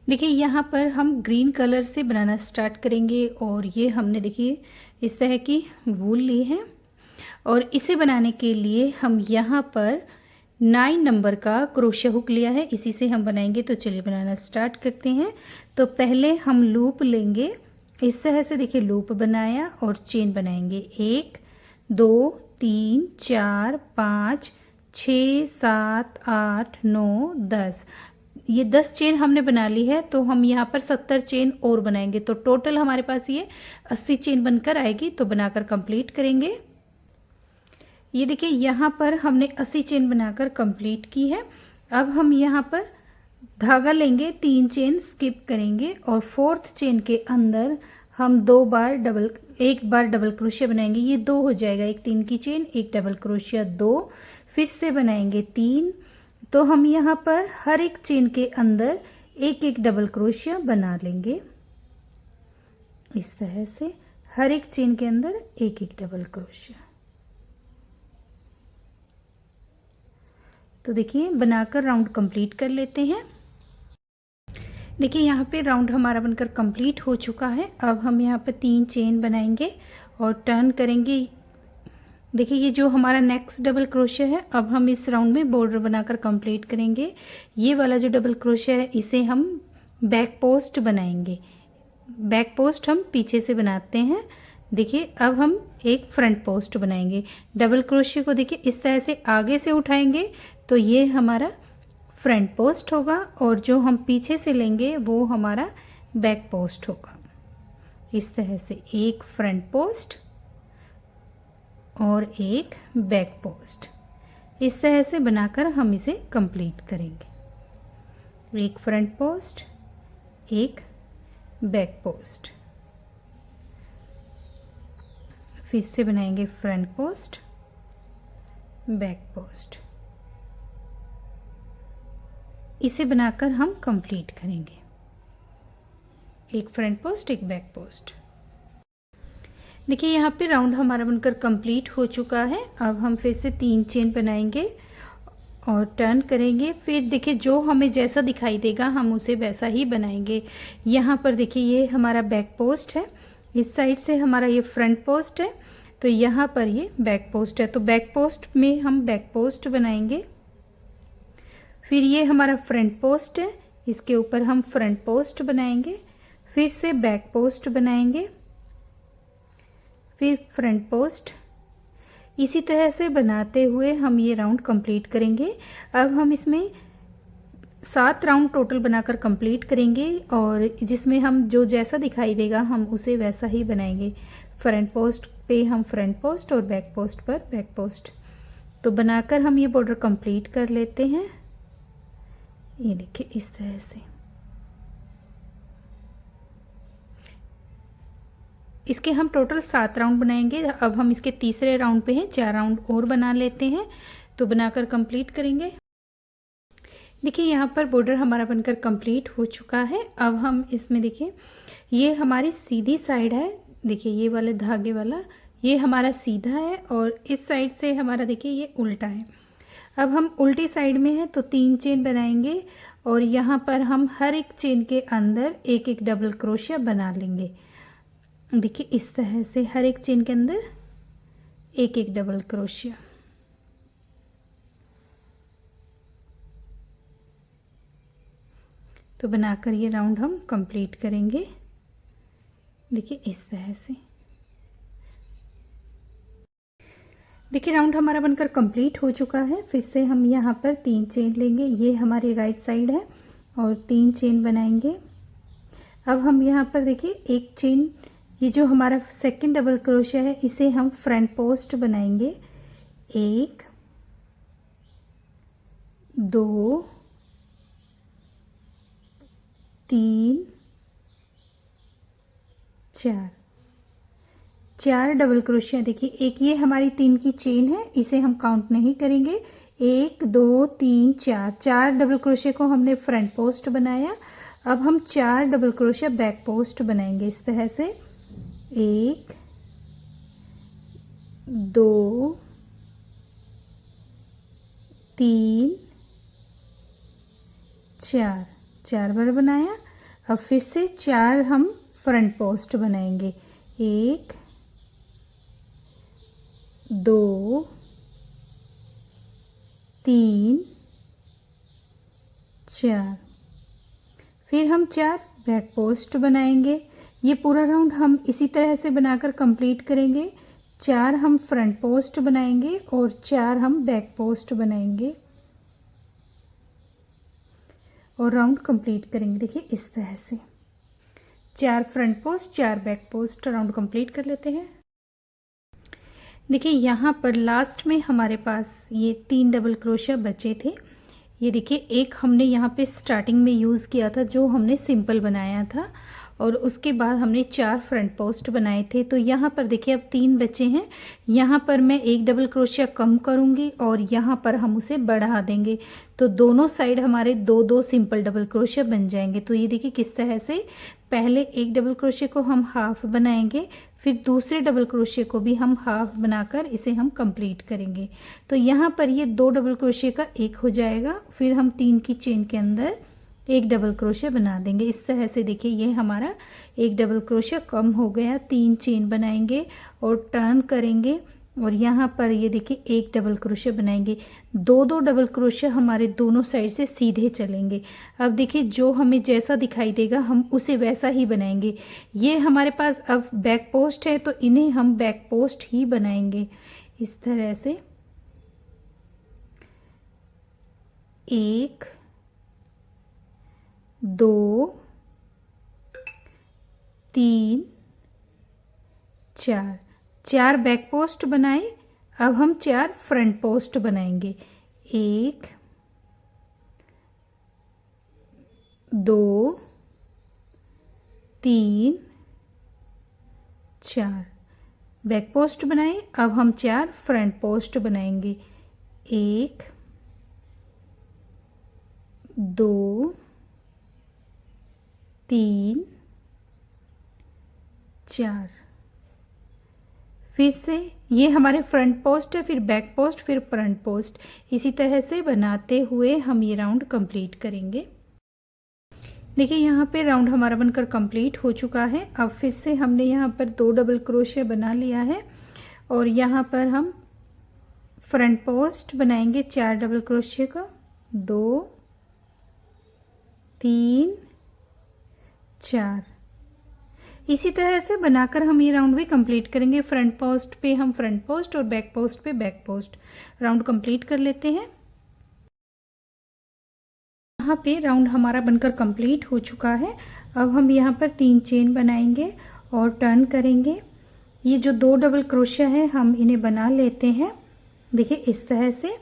देखिए यहाँ पर हम ग्रीन कलर से बनाना स्टार्ट करेंगे और ये हमने देखिए इस तरह की वूल ली है और इसे बनाने के लिए हम यहाँ पर 9 नंबर का क्रोशा हुक लिया है, इसी से हम बनाएंगे। तो चलिए बनाना स्टार्ट करते हैं। तो पहले हम लूप लेंगे, इस तरह से देखिए लूप बनाया और चेन बनाएंगे 1 2 3 4 5 6 7 8 9 10। ये 10 चेन हमने बना ली है, तो हम यहाँ पर 70 चेन और बनाएंगे, तो टोटल हमारे पास ये 80 चेन बनकर आएगी। तो बनाकर कंप्लीट करेंगे। ये देखिए यहाँ पर हमने 80 चेन बनाकर कंप्लीट की है। अब हम यहाँ पर धागा लेंगे, 3 चेन स्किप करेंगे और 4th चेन के अंदर हम एक बार डबल क्रोशिया बनाएंगे। ये 2 हो जाएगा, एक 3 की चेन, एक डबल क्रोशिया 2, फिर से बनाएंगे 3। तो हम यहाँ पर हर एक चेन के अंदर एक एक डबल क्रोशिया बना लेंगे। इस तरह से हर एक चेन के अंदर एक एक डबल क्रोशिया। तो देखिए बनाकर राउंड कंप्लीट कर लेते हैं। देखिए यहाँ पे राउंड हमारा बनकर कंप्लीट हो चुका है। अब हम यहाँ पर 3 चेन बनाएंगे और टर्न करेंगे। देखिए ये जो हमारा नेक्स्ट डबल क्रोशिया है, अब हम इस राउंड में बॉर्डर बनाकर कंप्लीट करेंगे। ये वाला जो डबल क्रोशिया है इसे हम बैक पोस्ट बनाएंगे। बैक पोस्ट हम पीछे से बनाते हैं। देखिए अब हम एक फ्रंट पोस्ट बनाएंगे। डबल क्रोशिया को देखिए इस तरह से आगे से उठाएंगे तो ये हमारा फ्रंट पोस्ट होगा और जो हम पीछे से लेंगे वो हमारा बैक पोस्ट होगा। इस तरह से एक फ्रंट पोस्ट और एक बैक पोस्ट, इस तरह से बनाकर हम इसे कंप्लीट करेंगे। एक फ्रंट पोस्ट, एक बैक पोस्ट, फिर से बनाएंगे फ्रंट पोस्ट, बैक पोस्ट। इसे बनाकर हम कंप्लीट करेंगे। एक फ्रंट पोस्ट, एक बैक पोस्ट। देखिए यहाँ पे राउंड हमारा बनकर कंप्लीट हो चुका है। अब हम फिर से 3 चेन बनाएंगे और टर्न करेंगे। फिर देखिए जो हमें जैसा दिखाई देगा हम उसे वैसा ही बनाएंगे। यहाँ पर देखिए ये हमारा बैक पोस्ट है, इस साइड से हमारा ये फ्रंट पोस्ट है, तो यहाँ पर ये बैक पोस्ट है। तो बैक पोस्ट में हम बैक पोस्ट बनाएंगे। फिर ये हमारा फ्रंट पोस्ट है, इसके ऊपर हम फ्रंट पोस्ट बनाएंगे। फिर से बैक पोस्ट बनाएंगे, फिर फ्रंट पोस्ट। इसी तरह से बनाते हुए हम ये राउंड कंप्लीट करेंगे। अब हम इसमें 7 राउंड टोटल बनाकर कंप्लीट करेंगे और जिसमें हम जो जैसा दिखाई देगा हम उसे वैसा ही बनाएंगे। फ्रंट पोस्ट पे हम फ्रंट पोस्ट और बैक पोस्ट पर बैक पोस्ट। तो बनाकर हम ये बॉर्डर कंप्लीट कर लेते हैं। ये देखिए इस तरह से। इसके हम टोटल 7 राउंड बनाएंगे। अब हम इसके तीसरे राउंड पे हैं, 4 राउंड और बना लेते हैं। तो बनाकर कंप्लीट करेंगे। देखिए यहाँ पर बॉर्डर हमारा बनकर कंप्लीट हो चुका है। अब हम इसमें देखिए ये हमारी सीधी साइड है। देखिए ये वाले धागे वाला ये हमारा सीधा है और इस साइड से हमारा देखिए ये उल्टा है। अब हम उल्टी साइड में हैं तो 3 चेन बनाएंगे और यहाँ पर हम हर एक चेन के अंदर एक एक डबल क्रोशिया बना लेंगे। देखिए इस तरह से हर एक चेन के अंदर एक एक डबल क्रोशिया। तो बनाकर ये राउंड हम कंप्लीट करेंगे। देखिए इस तरह से। देखिए राउंड हमारा बनकर कंप्लीट हो चुका है। फिर से हम यहाँ पर 3 चेन लेंगे, ये हमारी राइट साइड है और 3 चेन बनाएंगे। अब हम यहाँ पर देखिए एक चेन, ये जो हमारा सेकंड डबल क्रोशिया है इसे हम फ्रंट पोस्ट बनाएंगे। 1 2 3 4 डबल क्रोशिया। देखिए एक ये हमारी 3 की चेन है, इसे हम काउंट नहीं करेंगे। 1 2 3 4 डबल क्रोशिया को हमने फ्रंट पोस्ट बनाया। अब हम 4 डबल क्रोशिया बैक पोस्ट बनाएंगे इस तरह से। 1 2 3 4 बार बनाया। अब फिर से 4 हम फ्रंट पोस्ट बनाएंगे। 1 2 3 4, फिर हम 4 बैक पोस्ट बनाएंगे। ये पूरा राउंड हम इसी तरह से बनाकर कंप्लीट करेंगे। 4 हम फ्रंट पोस्ट बनाएंगे और 4 हम बैक पोस्ट बनाएंगे और राउंड कंप्लीट करेंगे। देखिए इस तरह से 4 front post 4 back post, round complete कर लेते हैं। देखिए यहाँ पर लास्ट में हमारे पास ये 3 डबल क्रोशिया बचे थे। ये देखिए एक हमने यहाँ पे स्टार्टिंग में यूज़ किया था जो हमने सिंपल बनाया था, और उसके बाद हमने 4 फ्रंट पोस्ट बनाए थे। तो यहाँ पर देखिए अब 3 बचे हैं। यहाँ पर मैं 1 डबल क्रोशिया कम करूँगी और यहाँ पर हम उसे बढ़ा देंगे, तो दोनों साइड हमारे 2-2 सिंपल डबल क्रोशिया बन जाएंगे। तो ये देखिए किस तरह से पहले 1 डबल क्रोशिया को हम हाफ बनाएंगे, फिर दूसरे डबल क्रोशिया को भी हम हाफ बनाकर इसे हम कंप्लीट करेंगे। तो यहाँ पर ये 2 डबल क्रोशिया का 1 हो जाएगा, फिर हम 3 की चेन के अंदर 1 डबल क्रोशिया बना देंगे। इस तरह से देखिए ये हमारा 1 डबल क्रोशिया कम हो गया। 3 चेन बनाएंगे और टर्न करेंगे और यहाँ पर ये देखिए 1 डबल क्रोशिया बनाएंगे। 2-2 डबल क्रोशिया हमारे दोनों साइड से सीधे चलेंगे। अब देखिए जो हमें जैसा दिखाई देगा हम उसे वैसा ही बनाएंगे। ये हमारे पास अब बैक पोस्ट है तो इन्हें हम बैक पोस्ट ही बनाएंगे। इस तरह से 1 2 3 4, 4 बैक पोस्ट बनाए। अब हम 4 फ्रंट पोस्ट बनाएंगे। 1 2 3 4 बैक पोस्ट बनाए। अब हम 4 फ्रंट पोस्ट बनाएंगे। 1 2 3 4, फिर से ये हमारे फ्रंट पोस्ट है, फिर बैक पोस्ट, फिर फ्रंट पोस्ट। इसी तरह से बनाते हुए हम ये राउंड कंप्लीट करेंगे। देखिए यहाँ पे राउंड हमारा बनकर कंप्लीट हो चुका है। अब फिर से हमने यहाँ पर 2 डबल क्रोशिया बना लिया है और यहाँ पर हम फ्रंट पोस्ट बनाएंगे 4 डबल क्रोशिया का। 2 3 4, इसी तरह से बनाकर हम ये राउंड भी कंप्लीट करेंगे। फ्रंट पोस्ट पे हम फ्रंट पोस्ट और बैक पोस्ट पे बैक पोस्ट, राउंड कंप्लीट कर लेते हैं। यहाँ पे राउंड हमारा बनकर कंप्लीट हो चुका है। अब हम यहाँ पर 3 चेन बनाएंगे और टर्न करेंगे। ये जो 2 डबल क्रोशिया है हम इन्हें बना लेते हैं। देखिए इस तरह से।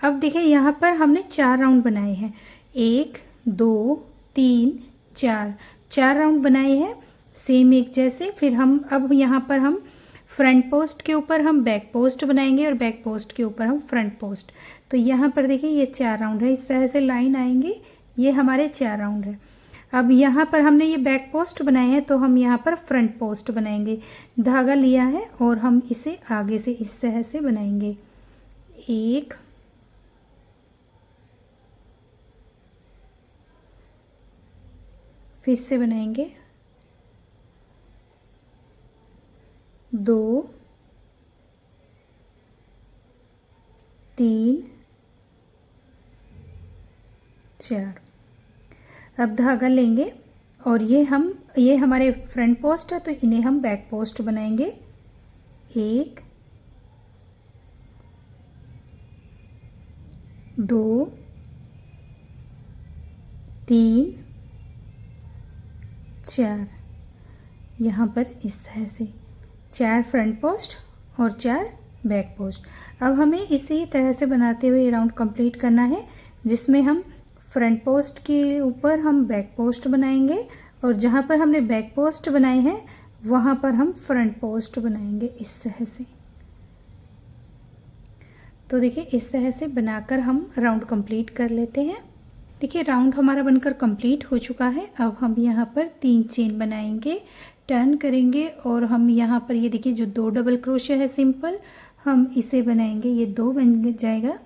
अब देखिए यहाँ पर हमने 4 राउंड बनाए हैं। 1 2 3 4, 4 राउंड बनाए हैं सेम एक जैसे। फिर हम अब यहाँ पर हम फ्रंट पोस्ट के ऊपर हम बैक पोस्ट बनाएंगे और बैक पोस्ट के ऊपर हम फ्रंट पोस्ट। तो यहाँ पर देखिए ये 4 राउंड है। इस तरह से लाइन आएंगे, ये हमारे 4 राउंड है। अब यहाँ पर हमने ये बैक पोस्ट बनाए हैं तो हम यहाँ पर फ्रंट पोस्ट बनाएंगे। धागा लिया है और हम इसे आगे से इस तरह से बनाएंगे। 1 फिर से बनाएंगे, 2 3 4। अब धागा लेंगे और ये हमारे फ्रंट पोस्ट है तो इन्हें हम बैक पोस्ट बनाएंगे। 1 2 3 4, यहाँ पर इस तरह से 4 फ्रंट पोस्ट और 4 बैक पोस्ट। अब हमें इसी तरह से बनाते हुए राउंड कंप्लीट करना है, जिसमें हम फ्रंट पोस्ट के ऊपर हम बैक पोस्ट बनाएंगे और जहाँ पर हमने बैक पोस्ट बनाए हैं वहाँ पर हम फ्रंट पोस्ट बनाएंगे इस तरह से। तो देखिए इस तरह से बनाकर हम राउंड कंप्लीट कर लेते हैं। देखिए राउंड हमारा बनकर कंप्लीट हो चुका है। अब हम यहाँ पर 3 चेन बनाएंगे, टर्न करेंगे और हम यहाँ पर ये देखिए जो 2 डबल क्रोशिया है सिंपल, हम इसे बनाएंगे। ये 2 बन जाएगा।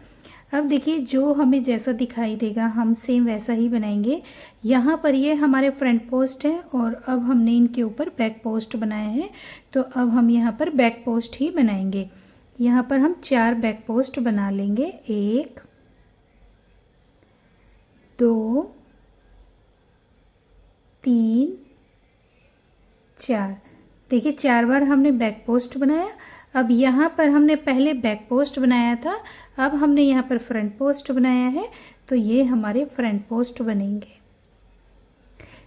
अब देखिए जो हमें जैसा दिखाई देगा हम सेम वैसा ही बनाएंगे। यहाँ पर ये हमारे फ्रंट पोस्ट है और अब हमने इनके ऊपर बैक पोस्ट बनाया है, तो अब हम यहाँ पर बैक पोस्ट ही बनाएंगे। यहाँ पर हम 4 बैक पोस्ट बना लेंगे, 1 2 3 4। देखिए 4 बार हमने बैक पोस्ट बनाया। अब यहाँ पर हमने पहले बैक पोस्ट बनाया था, अब हमने यहाँ पर फ्रंट पोस्ट बनाया है, तो ये हमारे फ्रंट पोस्ट बनेंगे।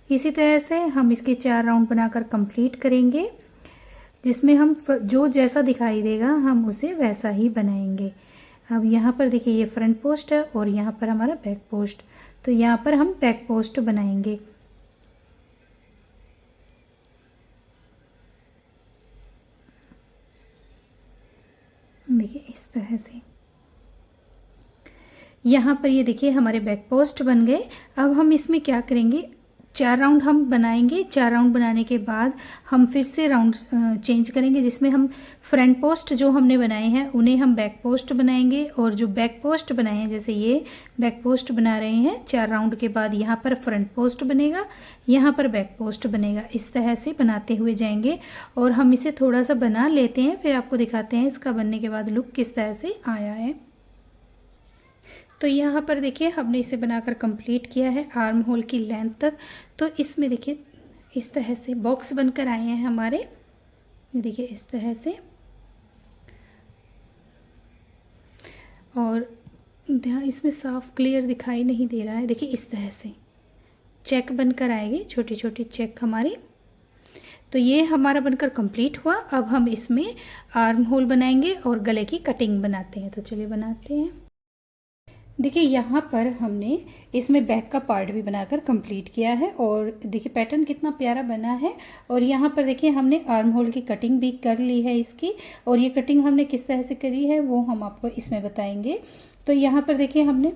इसी तरह से हम इसके 4 राउंड बनाकर कंप्लीट करेंगे, जिसमें हम जो जैसा दिखाई देगा हम उसे वैसा ही बनाएंगे। अब यहाँ पर देखिए ये फ्रंट पोस्ट है और यहाँ पर हमारा बैक पोस्ट, तो यहाँ पर हम बैक पोस्ट बनाएंगे। देखिए इस तरह से यहाँ पर ये देखिए हमारे बैक पोस्ट बन गए। अब हम इसमें क्या करेंगे, 4 राउंड हम बनाएंगे। 4 राउंड बनाने के बाद हम फिर से राउंड चेंज करेंगे, जिसमें हम फ्रंट पोस्ट जो हमने बनाए हैं उन्हें हम बैक पोस्ट बनाएंगे, और जो बैक पोस्ट बनाए हैं जैसे ये बैक पोस्ट बना रहे हैं 4 राउंड के बाद, यहाँ पर फ्रंट पोस्ट बनेगा, यहाँ पर बैक पोस्ट बनेगा। इस तरह से बनाते हुए जाएंगे और हम इसे थोड़ा सा बना लेते हैं, फिर आपको दिखाते हैं इसका बनने के बाद लुक किस तरह से आया है। तो यहाँ पर देखिए हमने इसे बनाकर कंप्लीट किया है आर्म होल की लेंथ तक। तो इसमें देखिए इस तरह से बॉक्स बनकर आए हैं हमारे, ये देखिए इस तरह से। और इसमें साफ क्लियर दिखाई नहीं दे रहा है, देखिए इस तरह से चेक बनकर आएगी, छोटी छोटी चेक हमारी। तो ये हमारा बनकर कंप्लीट हुआ। अब हम इसमें आर्म होल बनाएंगे और गले की कटिंग बनाते हैं, तो चलिए बनाते हैं। देखिए यहाँ पर हमने इसमें बैक का पार्ट भी बनाकर कंप्लीट किया है और देखिए पैटर्न कितना प्यारा बना है। और यहाँ पर देखिए हमने आर्म होल की कटिंग भी कर ली है इसकी, और ये कटिंग हमने किस तरह से करी है वो हम आपको इसमें बताएंगे। तो यहाँ पर देखिए हमने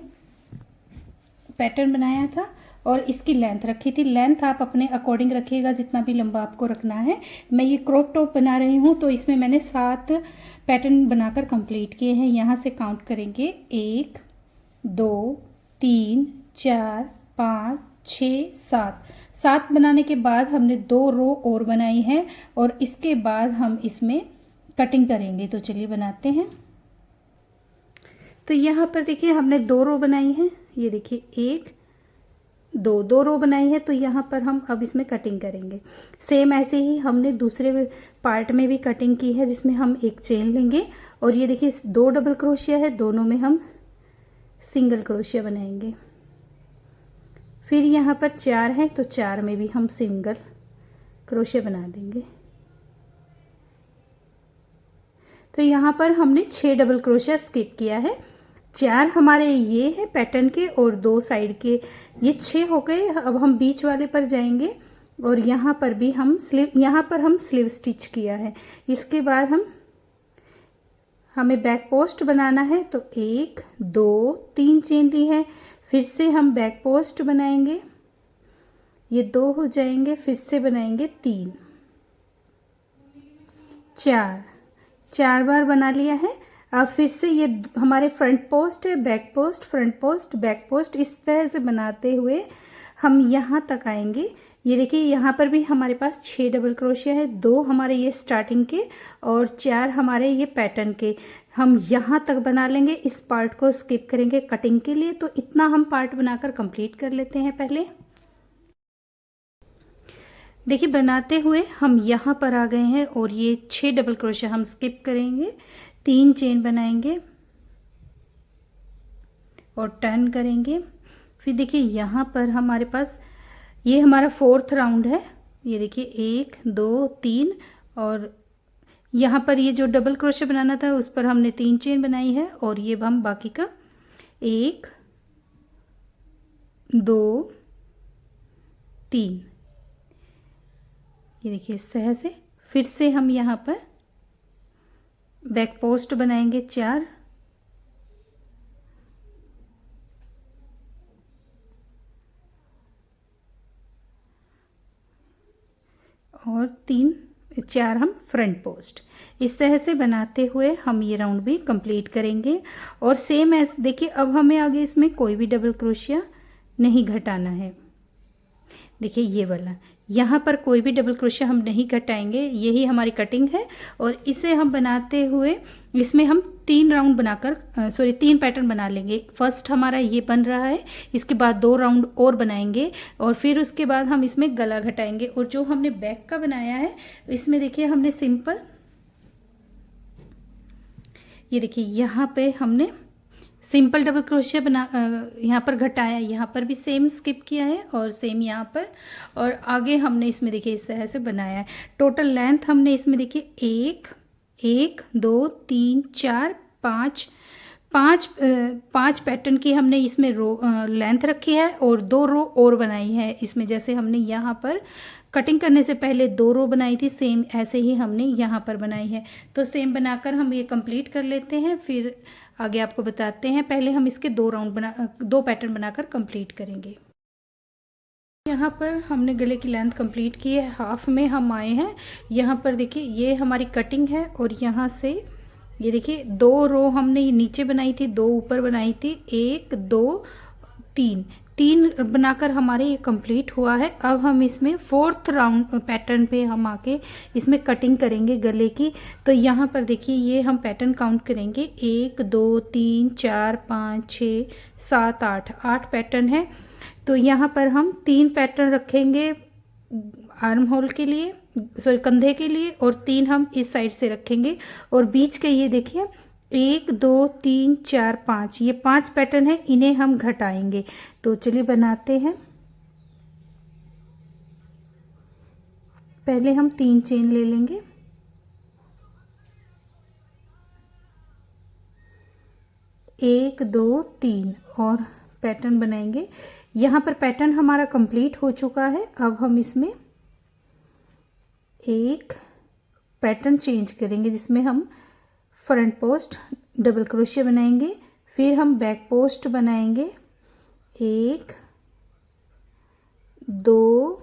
पैटर्न बनाया था और इसकी लेंथ रखी थी। लेंथ आप अपने अकॉर्डिंग रखिएगा, जितना भी लंबा आपको रखना है। मैं ये क्रॉप टॉप बना रही हूँ, तो इसमें मैंने 7 पैटर्न बनाकर कंप्लीट किए हैं। यहाँ से काउंट करेंगे 1 2 3 4 5 6 7 बनाने के बाद हमने 2 रो और बनाई है और इसके बाद हम इसमें कटिंग करेंगे। तो चलिए बनाते हैं। तो यहाँ पर देखिए हमने 2 रो बनाई है, ये देखिए 1 2 रो बनाई है। तो यहाँ पर हम अब इसमें कटिंग करेंगे। सेम ऐसे ही हमने दूसरे पार्ट में भी कटिंग की है, जिसमें हम एक चेन लेंगे और ये देखिए 2 डबल क्रोशिया है, दोनों में हम सिंगल क्रोशिया बनाएंगे। फिर यहाँ पर 4 है, तो 4 में भी हम सिंगल क्रोशिया बना देंगे। तो यहाँ पर हमने 6 डबल क्रोशिया स्किप किया है। 4 हमारे ये है पैटर्न के और 2 साइड के, ये 6 हो गए। अब हम बीच वाले पर जाएंगे और यहाँ पर भी हम स्लीव स्टिच किया है। इसके बाद हमें बैक पोस्ट बनाना है, तो 1 2 3 चेन ली है। फिर से हम बैक पोस्ट बनाएंगे, ये 2 हो जाएंगे, फिर से बनाएंगे 3 4 बार बना लिया है। अब फिर से ये हमारे फ्रंट पोस्ट है, back post, front post, back post, इस तरह से बनाते हुए हम यहाँ तक आएंगे। ये देखिए यहाँ पर भी हमारे पास 6 डबल क्रोशिया है, 2 हमारे ये स्टार्टिंग के और 4 हमारे ये पैटर्न के। हम यहाँ तक बना लेंगे, इस पार्ट को स्किप करेंगे कटिंग के लिए। तो इतना हम पार्ट बनाकर कंप्लीट कर लेते हैं। पहले देखिए बनाते हुए हम यहाँ पर आ गए हैं और ये 6 डबल क्रोशिया हम स्किप करेंगे, 3 चेन बनाएंगे और टर्न करेंगे। फिर देखिए यहाँ पर हमारे पास ये हमारा 4th राउंड है, ये देखिए 1 2 3 और यहाँ पर ये जो डबल क्रोशिया बनाना था उस पर हमने 3 चेन बनाई है और ये हम बाकी का 1 2 3, ये देखिए इस तरह से। फिर से हम यहाँ पर बैक पोस्ट बनाएंगे 4 और 3 4 हम फ्रंट पोस्ट। इस तरह से बनाते हुए हम ये राउंड भी कंप्लीट करेंगे। और सेम एज देखिए, अब हमें आगे इसमें कोई भी डबल क्रोशिया नहीं घटाना है। देखिए ये वाला, यहाँ पर कोई भी डबल क्रोशिया हम नहीं घटाएंगे, यही हमारी कटिंग है। और इसे हम बनाते हुए इसमें हम 3 राउंड बनाकर 3 पैटर्न बना लेंगे। फर्स्ट हमारा ये बन रहा है, इसके बाद 2 राउंड और बनाएंगे और फिर उसके बाद हम इसमें गला घटाएंगे। और जो हमने बैक का बनाया है इसमें देखिए हमने सिंपल, ये देखिए यहाँ पे हमने सिंपल डबल क्रोशिया बना यहाँ पर घटाया, यहाँ पर भी सेम स्किप किया है और सेम यहाँ पर। और आगे हमने इसमें देखिए इस तरह से बनाया है। टोटल लेंथ हमने इसमें देखिए 1 2 3 4 5 पैटर्न की हमने इसमें रो लेंथ रखी है और 2 रो और बनाई है इसमें। जैसे हमने यहाँ पर कटिंग करने से पहले 2 रो बनाई थी, सेम ऐसे ही हमने यहाँ पर बनाई है। तो सेम बनाकर हम ये कंप्लीट कर लेते हैं, फिर आगे आपको बताते हैं। पहले हम इसके 2 पैटर्न बनाकर कंप्लीट करेंगे। यहाँ पर हमने गले की लेंथ कंप्लीट की है, हाफ में हम आए हैं। यहाँ पर देखिए ये हमारी कटिंग है और यहाँ से ये देखिए 2 रो हमने ये नीचे बनाई थी, 2 ऊपर बनाई थी, 1 2 3 बनाकर हमारे ये कंप्लीट हुआ है। अब हम इसमें 4th राउंड पैटर्न पे हम आके इसमें कटिंग करेंगे गले की। तो यहाँ पर देखिए ये हम पैटर्न काउंट करेंगे, 1 2 3 4 5 6 7 8 पैटर्न है। तो यहाँ पर हम 3 पैटर्न रखेंगे आर्म होल के लिए, कंधे के लिए, और 3 हम इस साइड से रखेंगे। और बीच के ये देखिए 1 2 3 4 5, ये 5 पैटर्न है, इन्हें हम घटाएंगे। तो चलिए बनाते हैं। पहले हम 3 चेन ले लेंगे, एक 2 3 और पैटर्न बनाएंगे। यहाँ पर पैटर्न हमारा कंप्लीट हो चुका है। अब हम इसमें एक पैटर्न चेंज करेंगे जिसमें हम फ्रंट पोस्ट डबल क्रोशिया बनाएंगे, फिर हम बैक पोस्ट बनाएंगे, 1 2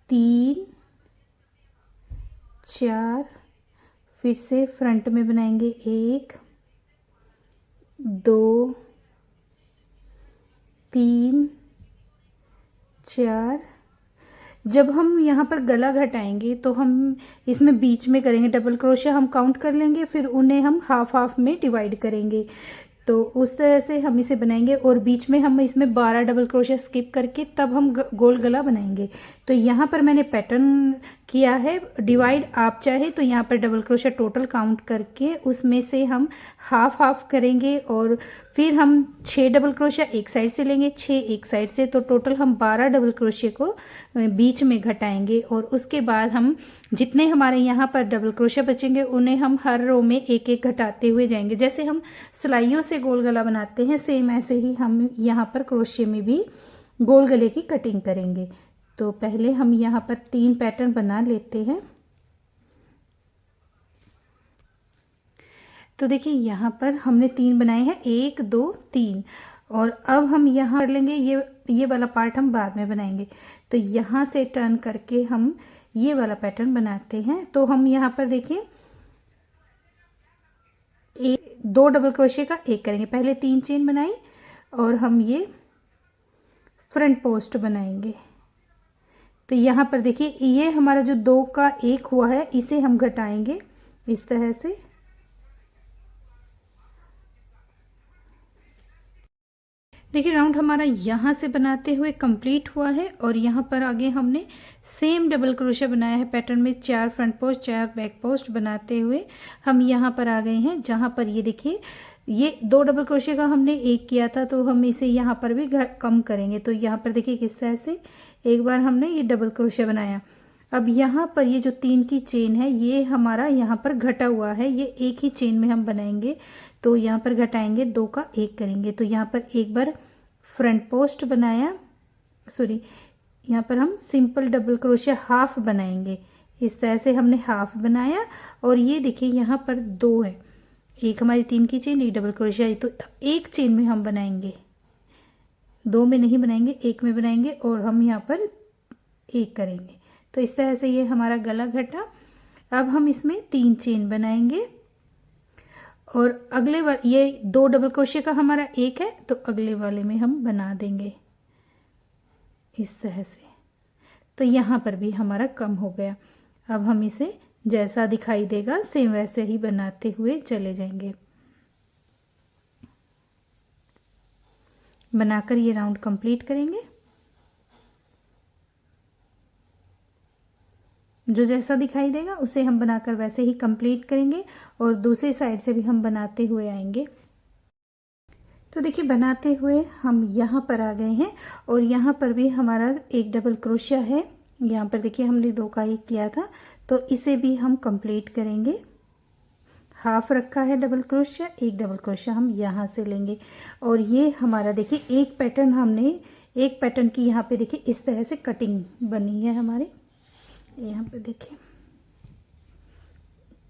3 4, फिर से फ्रंट में बनाएंगे 1 2 3 4। जब हम यहाँ पर गला घटाएंगे तो हम इसमें बीच में करेंगे डबल क्रोशिया, हम काउंट कर लेंगे, फिर उन्हें हम हाफ हाफ में डिवाइड करेंगे। तो उस तरह से हम इसे बनाएंगे और बीच में हम इसमें 12 डबल क्रोशिया स्किप करके तब हम गोल गला बनाएंगे। तो यहाँ पर मैंने पैटर्न किया है डिवाइड, आप चाहे तो यहाँ पर डबल क्रोशिया टोटल काउंट करके उसमें से हम हाफ हाफ करेंगे और फिर हम 6 डबल क्रोशिया एक साइड से लेंगे, 6 एक साइड से, तो टोटल हम 12 डबल क्रोशिया को बीच में घटाएंगे। और उसके बाद हम जितने हमारे यहाँ पर डबल क्रोशिया बचेंगे उन्हें हम हर रो में एक एक घटाते हुए जाएंगे। जैसे हम सिलाइयों से गोल गला बनाते हैं, सेम ऐसे ही हम यहाँ पर क्रोशिया में भी गोल गले की कटिंग करेंगे। तो पहले हम यहाँ पर 3 पैटर्न बना लेते हैं। तो देखिए यहाँ पर हमने 3 बनाए हैं, 1 2 3। और अब हम यहाँ कर लेंगे, ये वाला पार्ट हम बाद में बनाएंगे। तो यहाँ से टर्न करके हम ये वाला पैटर्न बनाते हैं। तो हम यहाँ पर देखिए 2 डबल क्रोशिया का एक करेंगे, पहले 3 चेन बनाई और हम ये फ्रंट पोस्ट बनाएंगे। तो यहाँ पर देखिए ये हमारा जो 2 का 1 हुआ है इसे हम घटाएंगे इस तरह से। देखिए राउंड हमारा यहाँ से बनाते हुए कंप्लीट हुआ है और यहाँ पर आगे हमने सेम डबल क्रोशिया बनाया है पैटर्न में, 4 फ्रंट पोस्ट 4 बैक पोस्ट बनाते हुए हम यहाँ पर आ गए हैं, जहाँ पर ये देखिए ये 2 डबल क्रोशिया का हमने 1 किया था, तो हम इसे यहाँ पर भी कम करेंगे। तो यहाँ पर देखिए किस तरह से एक बार हमने ये डबल क्रोशिया बनाया। अब यहाँ पर ये जो 3 की चेन है ये हमारा यहाँ पर घटा हुआ है, ये एक ही चेन में हम बनाएंगे। तो यहाँ पर घटाएंगे, 2 का 1 करेंगे। तो यहाँ पर एक बार फ्रंट पोस्ट बनाया, यहाँ पर हम सिंपल डबल क्रोशिया हाफ बनाएंगे। इस तरह से हमने हाफ बनाया और ये देखिए यहाँ पर 2 है, एक हमारी 3 की चेन, एक डबल क्रोशिया, तो एक चेन में हम बनाएंगे, 2 में नहीं बनाएंगे, 1 में बनाएंगे और हम यहाँ पर 1 करेंगे। तो इस तरह से ये हमारा गला घटा। अब हम इसमें 3 चेन बनाएंगे और अगले ये 2 डबल क्रोशिया का हमारा एक है, तो अगले वाले में हम बना देंगे इस तरह से। तो यहाँ पर भी हमारा कम हो गया। अब हम इसे जैसा दिखाई देगा सेम वैसे ही बनाते हुए चले जाएंगे। बनाकर ये राउंड कंप्लीट करेंगे। जो जैसा दिखाई देगा उसे हम बनाकर वैसे ही कंप्लीट करेंगे और दूसरी साइड से भी हम बनाते हुए आएंगे। तो देखिए बनाते हुए हम यहाँ पर आ गए हैं और यहाँ पर भी हमारा एक डबल क्रोशिया है। यहाँ पर देखिए हमने 2 का ही किया था, तो इसे भी हम कंप्लीट करेंगे। हाफ रखा है डबल क्रोशिया, एक डबल क्रोशिया हम यहाँ से लेंगे और ये हमारा देखिए एक पैटर्न की यहाँ पे देखिए इस तरह से कटिंग बनी है हमारे। यहाँ पे देखिए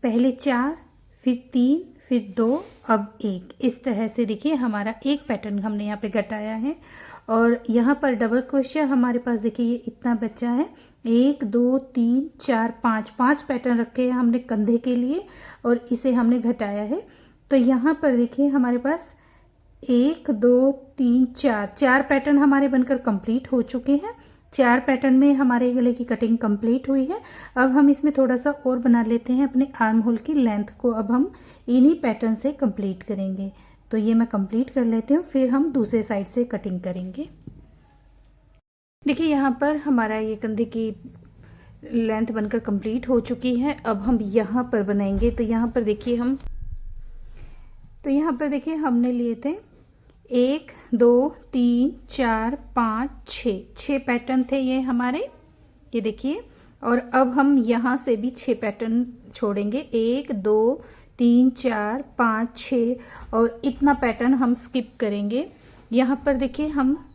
पहले 4, फिर 3, फिर 2, अब 1, इस तरह से देखिए हमारा एक पैटर्न हमने यहाँ पे घटाया है। और यहाँ पर डबल क्रोशिया हमारे पास देखिए ये इतना बचा है, 1 2 3 4 5 पैटर्न रखे हैं हमने कंधे के लिए और इसे हमने घटाया है। तो यहाँ पर देखिए हमारे पास 1 2 3 4 पैटर्न हमारे बनकर कंप्लीट हो चुके हैं। 4 पैटर्न में हमारे गले की कटिंग कंप्लीट हुई है। अब हम इसमें थोड़ा सा और बना लेते हैं अपने आर्म होल की लेंथ को। अब हम इन्हीं पैटर्न से कंप्लीट करेंगे। तो ये मैं कंप्लीट कर लेती हूँ, फिर हम दूसरे साइड से कटिंग करेंगे। देखिए यहाँ पर हमारा ये कंधे की लेंथ बनकर कंप्लीट हो चुकी है। अब हम यहाँ पर बनाएंगे। तो यहाँ पर देखिए हमने लिए थे 1 2 3 4 5 6 पैटर्न थे ये हमारे, ये देखिए। और अब हम यहाँ से भी 6 पैटर्न छोड़ेंगे, 1 2 3 4 5 6 और इतना पैटर्न हम स्किप करेंगे। यहाँ पर देखिए हम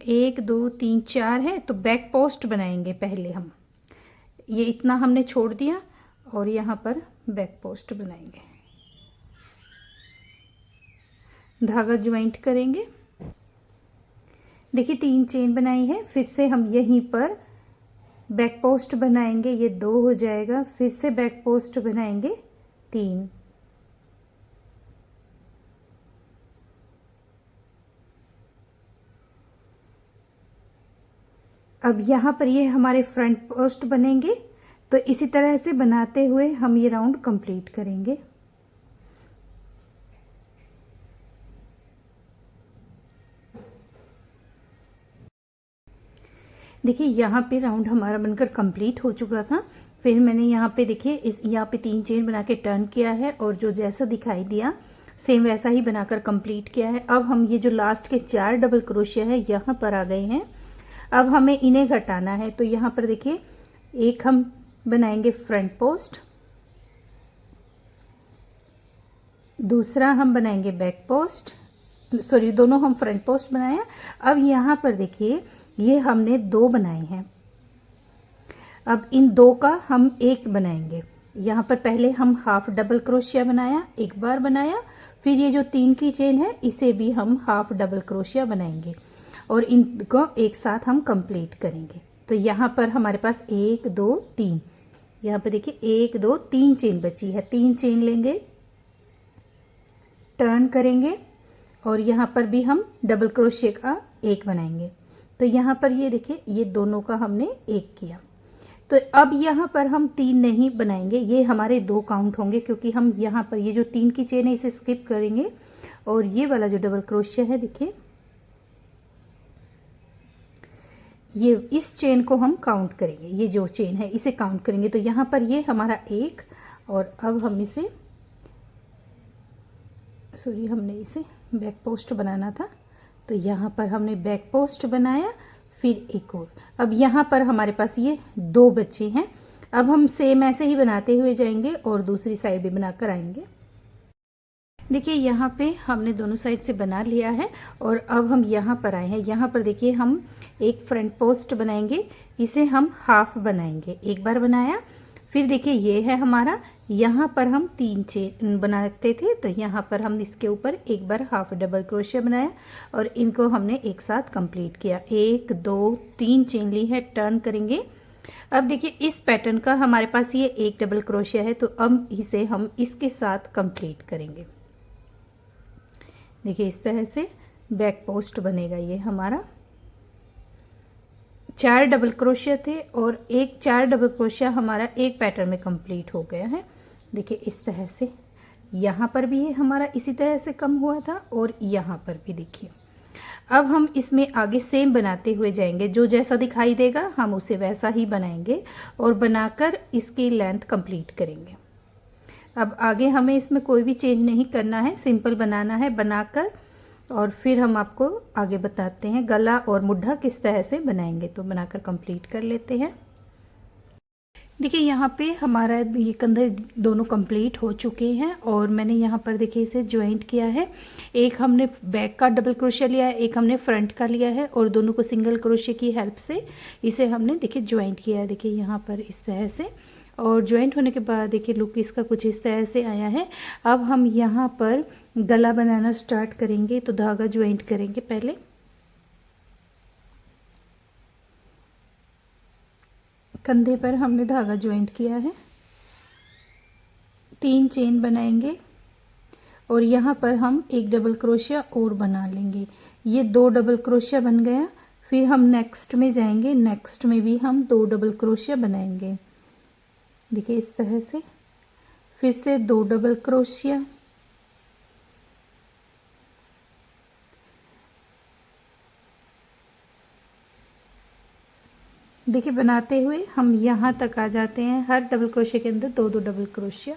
1 2 3 4 है, तो बैक पोस्ट बनाएंगे पहले हम। ये इतना हमने छोड़ दिया और यहाँ पर बैक पोस्ट बनाएंगे। धागा ज्वाइंट करेंगे। देखिए 3 चेन बनाई है, फिर से हम यहीं पर बैक पोस्ट बनाएंगे, ये 2 हो जाएगा। फिर से बैक पोस्ट बनाएंगे 3। अब यहाँ पर ये हमारे फ्रंट पोस्ट बनेंगे। तो इसी तरह से बनाते हुए हम ये राउंड कंप्लीट करेंगे। देखिए यहाँ पे राउंड हमारा बनकर कंप्लीट हो चुका था। फिर मैंने यहाँ पे देखिए यहाँ पे 3 चेन बना के टर्न किया है और जो जैसा दिखाई दिया सेम वैसा ही बनाकर कंप्लीट किया है। अब हम ये जो लास्ट के 4 डबल क्रोशिया है यहाँ पर आ गए हैं। अब हमें इन्हें घटाना है। तो यहाँ पर देखिए एक हम बनाएंगे फ्रंट पोस्ट, दूसरा हम बनाएंगे बैक पोस्ट, सॉरी दोनों हम फ्रंट पोस्ट बनाया। अब यहाँ पर देखिए ये हमने 2 बनाए हैं। अब इन 2 का हम 1 बनाएंगे। यहाँ पर पहले हम हाफ डबल क्रोशिया बनाया, एक बार बनाया, फिर ये जो 3 की चेन है इसे भी हम हाफ डबल क्रोशिया बनाएंगे और इनको एक साथ हम कंप्लीट करेंगे। तो यहाँ पर हमारे पास 1 2 3, यहाँ पर देखिए 1 2 3 चेन बची है। 3 चेन लेंगे, टर्न करेंगे और यहाँ पर भी हम डबल क्रोशिया का 1 बनाएंगे। तो यहाँ पर ये देखिए ये दोनों का हमने 1 किया। तो अब यहाँ पर हम 3 नहीं बनाएंगे, ये हमारे 2 काउंट होंगे क्योंकि हम यहाँ पर ये जो 3 की चेन है इसे स्किप करेंगे और ये वाला जो डबल क्रोशिया है देखिए ये इस चेन को हम काउंट करेंगे, ये जो चेन है इसे काउंट करेंगे। तो यहाँ पर ये हमारा 1 और अब हम इसे हमने इसे बैक पोस्ट बनाना था। तो यहाँ पर हमने बैक पोस्ट बनाया, फिर एक और। अब यहाँ पर हमारे पास ये 2 बच्चे हैं। अब हम सेम ऐसे ही बनाते हुए जाएंगे और दूसरी साइड भी बनाकर आएंगे। देखिए यहाँ पे हमने दोनों साइड से बना लिया है और अब हम यहाँ पर आए हैं। यहाँ पर देखिए हम एक फ्रंट पोस्ट बनाएंगे, इसे हम हाफ बनाएंगे। एक बार बनाया, फिर देखिए ये है हमारा, यहाँ पर हम 3 चेन बनाते थे तो यहाँ पर हम इसके ऊपर एक बार हाफ डबल क्रोशिया बनाया और इनको हमने एक साथ कंप्लीट किया। 1 2 3 चेन ली है, टर्न करेंगे अब देखिए इस पैटर्न का हमारे पास ये एक डबल क्रोशिया है, तो अब इसे हम इसके साथ कंप्लीट करेंगे। देखिए इस तरह से बैक पोस्ट बनेगा। ये हमारा 4 डबल क्रोशिया थे और 4 डबल क्रोशिया हमारा एक पैटर्न में कंप्लीट हो गया है। देखिए इस तरह से यहाँ पर भी ये हमारा इसी तरह से कम हुआ था और यहाँ पर भी देखिए। अब हम इसमें आगे सेम बनाते हुए जाएंगे, जो जैसा दिखाई देगा हम उसे वैसा ही बनाएंगे और बनाकर इसकी लेंथ कंप्लीट करेंगे। अब आगे हमें इसमें कोई भी चेंज नहीं करना है, सिंपल बनाना है बनाकर, और फिर हम आपको आगे बताते हैं गला और मुड्ढा किस तरह से बनाएंगे। तो बनाकर कंप्लीट कर लेते हैं। देखिए यहाँ पे हमारा ये कंधे दोनों कंप्लीट हो चुके हैं और मैंने यहाँ पर देखिए इसे ज्वाइंट किया है। एक हमने बैक का डबल क्रोशिया लिया है, एक हमने फ्रंट का लिया है और दोनों को सिंगल क्रोशिया की हेल्प से इसे हमने देखिए ज्वाइंट किया है। देखिए यहाँ पर इस तरह से, और ज्वाइंट होने के बाद देखिए लुक इसका कुछ इस तरह से आया है। अब हम यहाँ पर गला बनाना स्टार्ट करेंगे, तो धागा ज्वाइंट करेंगे पहले। कंधे पर हमने धागा ज्वाइंट किया है, 3 चेन बनाएंगे और यहाँ पर हम एक डबल क्रोशिया और बना लेंगे। ये 2 डबल क्रोशिया बन गया। फिर हम नेक्स्ट में जाएंगे, नेक्स्ट में भी हम 2 डबल क्रोशिया बनाएंगे। देखिए इस तरह से, फिर से 2 डबल क्रोशिया, देखिए बनाते हुए हम यहाँ तक आ जाते हैं। हर डबल क्रोशिया के अंदर 2-2 डबल क्रोशिया।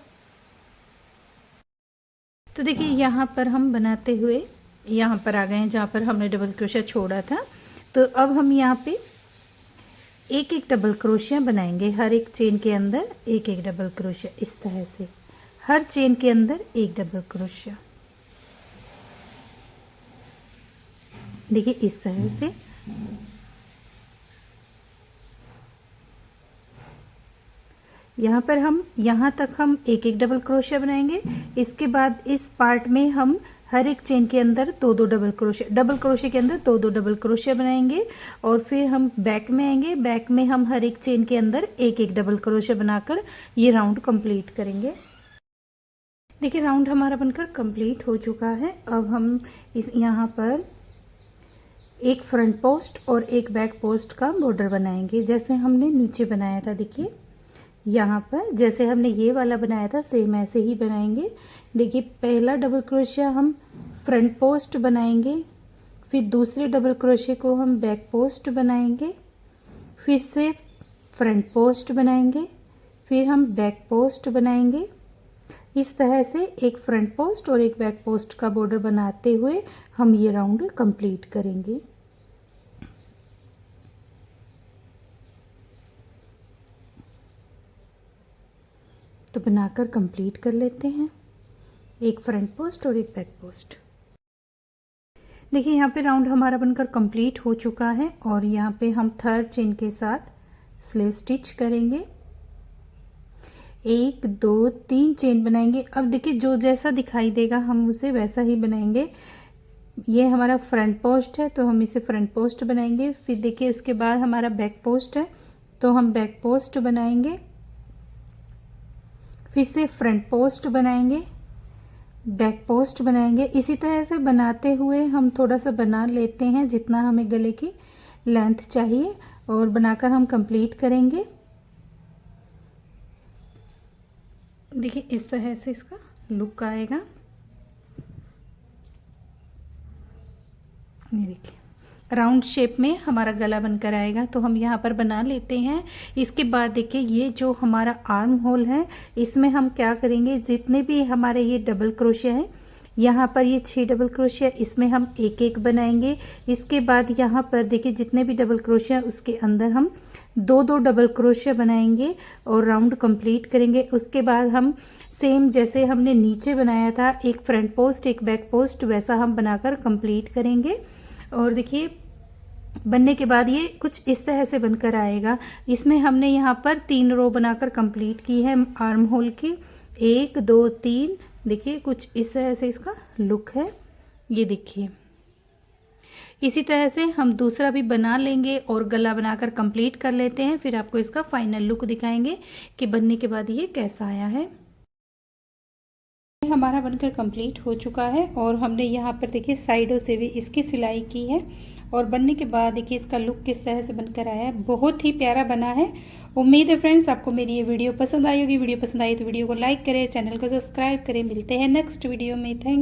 तो देखिए यहाँ पर हम बनाते हुए यहाँ पर आ गए हैं जहाँ पर हमने डबल क्रोशिया छोड़ा था। तो अब हम यहाँ पे एक एक डबल क्रोशिया बनाएंगे। हर एक चेन के अंदर एक एक डबल क्रोशिया, इस तरह से हर चेन के अंदर एक डबल क्रोशिया। देखिए इस तरह से यहाँ पर हम यहाँ तक हम एक एक डबल क्रोशिया बनाएंगे। इसके बाद इस पार्ट में हम हर एक चेन के अंदर 2-2 डबल क्रोशिया, डबल क्रोशिया के अंदर 2-2 डबल क्रोशिया बनाएंगे और फिर हम बैक में आएंगे। बैक में हम हर एक चेन के अंदर एक एक डबल क्रोशिया बनाकर ये राउंड कंप्लीट करेंगे। देखिए राउंड हमारा बनकर कंप्लीट हो चुका है। अब हम इस यहाँ पर एक फ्रंट पोस्ट और एक बैक पोस्ट का बॉर्डर बनाएंगे, जैसे हमने नीचे बनाया था। देखिए यहाँ पर जैसे हमने ये वाला बनाया था सेम ऐसे ही बनाएंगे। देखिए पहला डबल क्रोशिया हम फ्रंट पोस्ट बनाएंगे, फिर दूसरे डबल क्रोशिया को हम बैक पोस्ट बनाएंगे, फिर से फ्रंट पोस्ट बनाएंगे, फिर हम बैक पोस्ट बनाएंगे। इस तरह से एक फ्रंट पोस्ट और एक बैक पोस्ट का बॉर्डर बनाते हुए हम ये राउंड कंप्लीट करेंगे। तो बनाकर कंप्लीट कर लेते हैं, एक फ्रंट पोस्ट और एक बैक पोस्ट। देखिए यहाँ पे राउंड हमारा बनकर कंप्लीट हो चुका है और यहाँ पे हम थर्ड चेन के साथ स्लीव स्टिच करेंगे। 1 2 3 चेन बनाएंगे। अब देखिए जो जैसा दिखाई देगा हम उसे वैसा ही बनाएंगे। ये हमारा फ्रंट पोस्ट है तो हम इसे फ्रंट पोस्ट बनाएंगे। फिर देखिए इसके बाद हमारा बैक पोस्ट है तो हम बैक पोस्ट बनाएंगे, फिर से फ्रंट पोस्ट बनाएंगे, बैक पोस्ट बनाएंगे। इसी तरह से बनाते हुए हम थोड़ा सा बना लेते हैं जितना हमें गले की लेंथ चाहिए और बनाकर हम कंप्लीट करेंगे। देखिए इस तरह से इसका लुक आएगा। ये देखिए राउंड शेप में हमारा गला बनकर आएगा। तो हम यहाँ पर बना लेते हैं। इसके बाद देखिए ये जो हमारा आर्म होल है इसमें हम क्या करेंगे, जितने भी हमारे ये डबल क्रोशिया है यहाँ पर ये 6 डबल क्रोशिया, इसमें हम एक एक बनाएंगे। इसके बाद यहाँ पर देखिए जितने भी डबल क्रोशिया उसके अंदर हम 2-2 डबल क्रोशिया बनाएंगे और राउंड कंप्लीट करेंगे। उसके बाद हम सेम जैसे हमने नीचे बनाया था एक फ्रंट पोस्ट एक बैक पोस्ट, वैसा हम बनाकर कंप्लीट करेंगे। और देखिए बनने के बाद ये कुछ इस तरह से बनकर आएगा। इसमें हमने यहाँ पर 3 रो बनाकर कंप्लीट की है आर्म होल की, 1 2 3। देखिए कुछ इस तरह से इसका लुक है। ये देखिए इसी तरह से हम दूसरा भी बना लेंगे और गला बनाकर कंप्लीट कर लेते हैं, फिर आपको इसका फाइनल लुक दिखाएंगे कि बनने के बाद ये कैसा आया है। हमारा बनकर कंप्लीट हो चुका है और हमने यहाँ पर देखिए साइडों से भी इसकी सिलाई की है और बनने के बाद देखिए इसका लुक किस तरह से बनकर आया है, बहुत ही प्यारा बना है। उम्मीद है फ्रेंड्स आपको मेरी ये वीडियो पसंद आई होगी। वीडियो पसंद आई तो वीडियो को लाइक करें, चैनल को सब्सक्राइब करें। मिलते हैं नेक्स्ट वीडियो में। थैंक